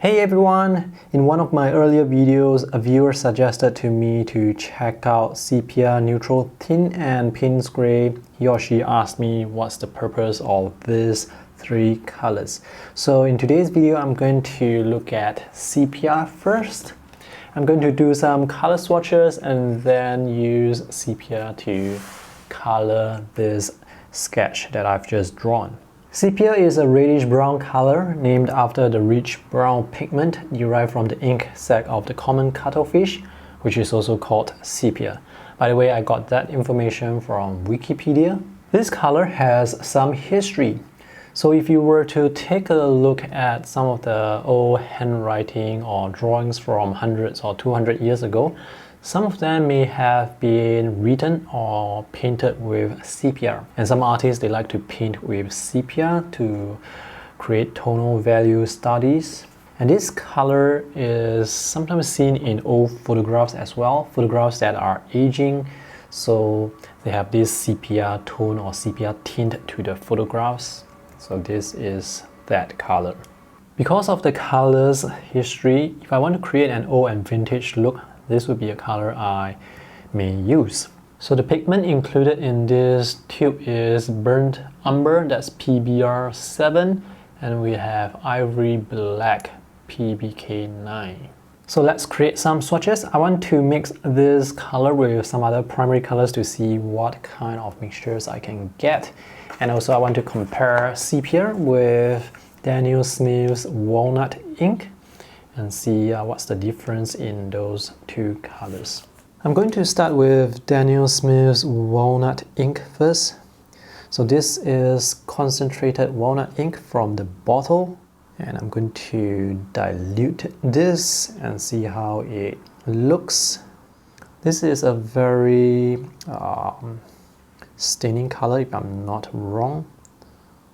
Hey everyone! In one of my earlier videos, a viewer suggested to me to check out Sepia Neutral Tint and Payne's Grey. He or she asked me what's the purpose of these three colors. So in today's video, I'm going to look at Sepia first. I'm going to do some color swatches and then use Sepia to color this sketch that I've just drawn. Sepia is a reddish-brown color named after the rich brown pigment derived from the ink sac of the common cuttlefish, which is also called sepia. By the way, I got that information from Wikipedia. This color has some history. So if you were to take a look at some of the old handwriting or drawings from hundreds or 200 years ago, some of them may have been written or painted with sepia. And some artists, they like to paint with sepia to create tonal value studies. And this color is sometimes seen in old photographs as well, photographs that are aging. So they have this sepia tone or sepia tint to the photographs. So this is that color. Because of the color's history, if I want to create an old and vintage look, this would be a color I may use. So the pigment included in this tube is burnt umber, that's PBR7, and we have ivory black, PBK9. So let's create some swatches. I want to mix this color with some other primary colors to see what kind of mixtures I can get. And also I want to compare sepia with Daniel Smith's walnut ink and see what's the difference in those two colors. I'm going to start with Daniel Smith's walnut ink first. So this is concentrated walnut ink from the bottle, and I'm going to dilute this and see how it looks. This is a very staining color if I'm not wrong,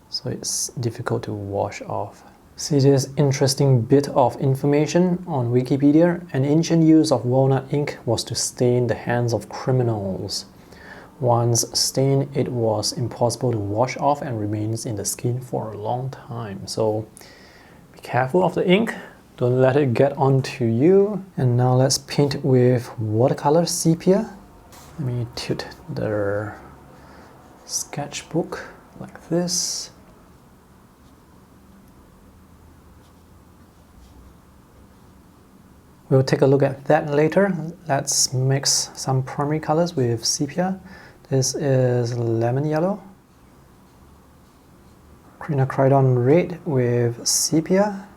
so it's difficult to wash off. See this interesting bit of information on Wikipedia. An ancient use of walnut ink was to stain the hands of criminals. Once stained, it was impossible to wash off and remains in the skin for a long time. So be careful of the ink, don't let it get onto you. And now let's paint with watercolor sepia. Let me tilt the sketchbook like this. We'll take a look at that later. Let's mix some primary colors with sepia. This is lemon yellow, quinacridone red with sepia,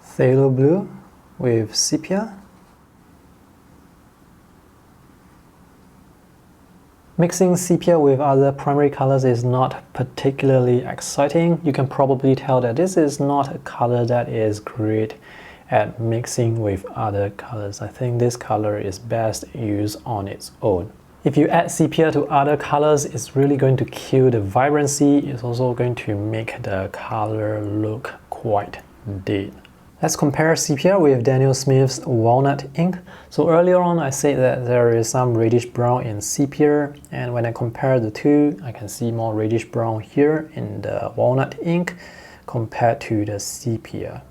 phthalo blue with sepia. Mixing sepia with other primary colors is not particularly exciting. You can probably tell that this is not a color that is great at mixing with other colors. I think this color is best used on its own. If you add sepia to other colors, it's really going to kill the vibrancy. It's also going to make the color look quite dead. Let's compare sepia with Daniel Smith's walnut ink. So earlier on I said that there is some reddish brown in sepia, and when I compare the two, I can see more reddish brown here in the walnut ink compared to the sepia.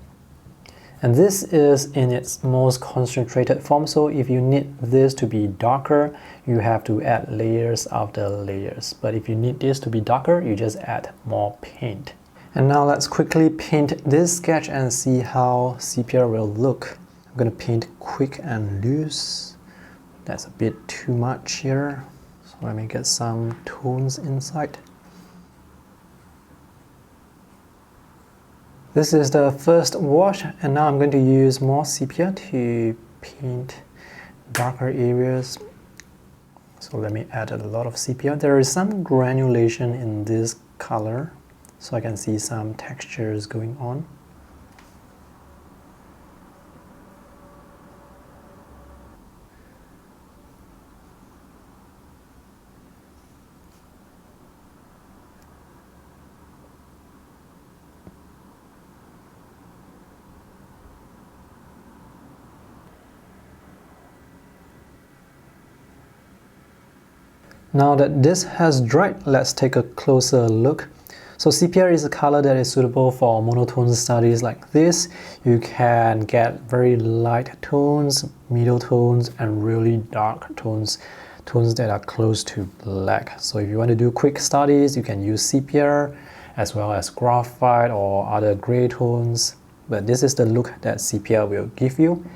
And this is in its most concentrated form, so if you need this to be darker, you have to add layers after layers. But if you need this to be darker, you just add more paint. And now let's quickly paint this sketch and see how sepia will look. I'm going to paint quick and loose. That's a bit too much here, so let me get some tones inside. This is the first wash, and now I'm going to use more sepia to paint darker areas. So let me add a lot of sepia. There is some granulation in this color, so I can see some textures going on. Now that this has dried, let's take a closer look. So sepia is a color that is suitable for monotone studies like this. You can get very light tones, middle tones, and really dark tones, tones that are close to black. So if you want to do quick studies, you can use sepia as well as graphite or other gray tones. But this is the look that sepia will give you.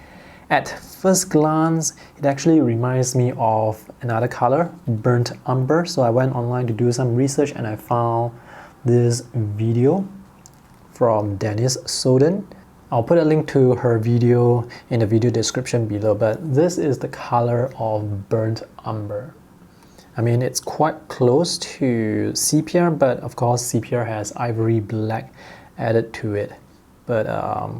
At first glance, it actually reminds me of another color, burnt umber. So I went online to do some research and I found this video from Denise Soden. I'll put a link to her video in the video description below, but this is the color of burnt umber. I mean, it's quite close to sepia, but of course sepia has ivory black added to it. But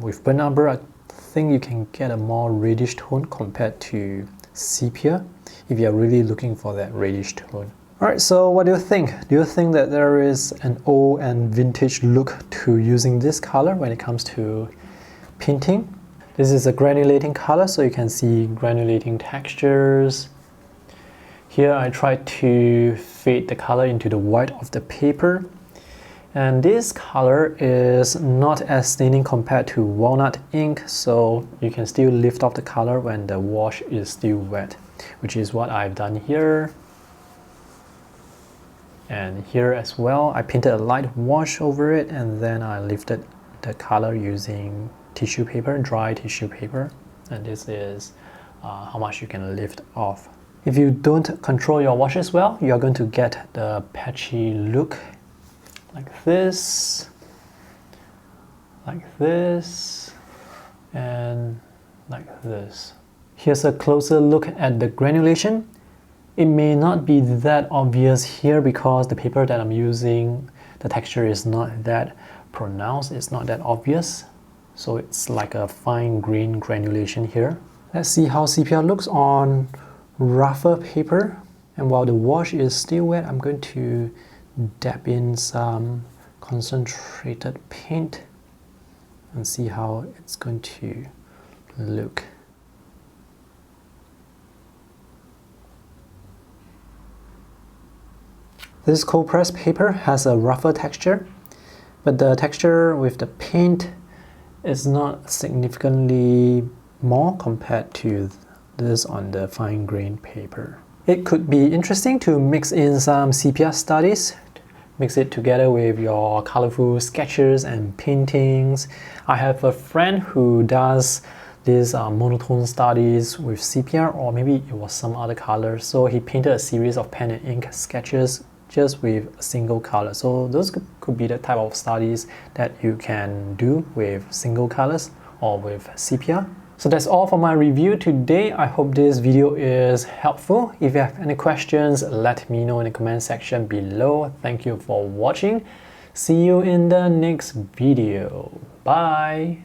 with burnt umber, I think you can get a more reddish tone compared to sepia if you're really looking for that reddish tone. Alright, so what do you think? Do you think that there is an old and vintage look to using this color when it comes to painting? This is a granulating color, so you can see granulating textures. Here I tried to fade the color into the white of the paper. And this color is not as staining compared to walnut ink, so you can still lift off the color when the wash is still wet, which is what I've done here. And here as well, I painted a light wash over it and then I lifted the color using tissue paper, dry tissue paper. And this is how much you can lift off. If you don't control your washes well, you're going to get the patchy look. Like this, and like this. Here's a closer look at the granulation. It may not be that obvious here because the paper that I'm using, the texture is not that pronounced, it's not that obvious. So it's like a fine grain granulation here. Let's see how sepia looks on rougher paper. And while the wash is still wet, I'm going to dab in some concentrated paint and see how it's going to look. This cold pressed paper has a rougher texture, but the texture with the paint is not significantly more compared to this on the fine grain paper. It could be interesting to mix in some sepia studies, mix it together with your colorful sketches and paintings. I have a friend who does these monotone studies with sepia, or maybe it was some other color. So he painted a series of pen and ink sketches just with a single color. So those could be the type of studies that you can do with single colors or with sepia. So that's all for my review today. I hope this video is helpful. If you have any questions, let me know in the comment section below. Thank you for watching. See you in the next video. Bye.